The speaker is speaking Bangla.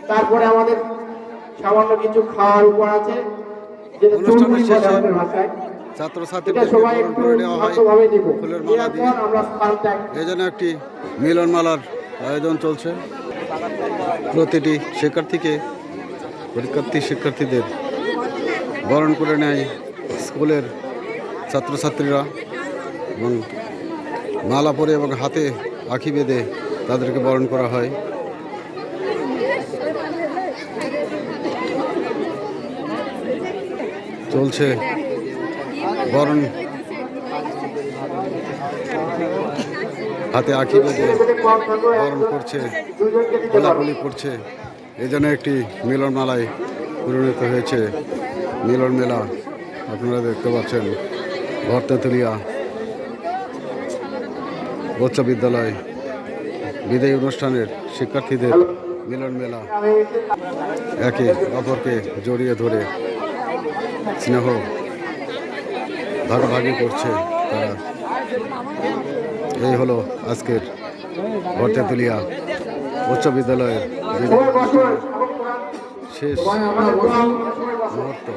তারপরে আমাদের সামান্য কিছু খাওয়ার উপর আছে, যেটা চুরমুড়ি বলে আমাদের ভাষায়। এটা ছাত্রছাত্রীদের সবাই বরণ একটু করে নেওয়া হয় শান্তভাবে নিব, ফুলের মালা নেওয়ার দিয়ে। পর আমরা স্থান ত্যাগ। এই জন্য একটি মিলনমালার আয়োজন চলছে। প্রতিটি শিক্ষার্থীদের বরণ করে নেয় স্কুলের ছাত্রছাত্রীরা এবং মালা পরে এবং হাতে আঁখি বেঁধে তাদেরকে বরণ করা হয়। চলছে বরণ, হাতে আঁখি বেঁধে বরণ করছে, কোলাকুলি করছে। এই জন্য একটি মিলন মেলায় পরিণত হয়েছে। মিলন মেলা আপনারা দেখতে পাচ্ছেন ভর্তাতুলিয়া উচ্চ বিদ্যালয় বিদায়ী অনুষ্ঠানের শিক্ষার্থীদের মিলন মেলা। একে অপরকে জড়িয়ে ধরে স্নেহ ভাগাভাগি করছে তারা। এই হলো আজকের ভর্তাতুলিয়া উচ্চ বিদ্যালয়ের বিদায়ী অনুষ্ঠানের শেষ মুহূর্ত।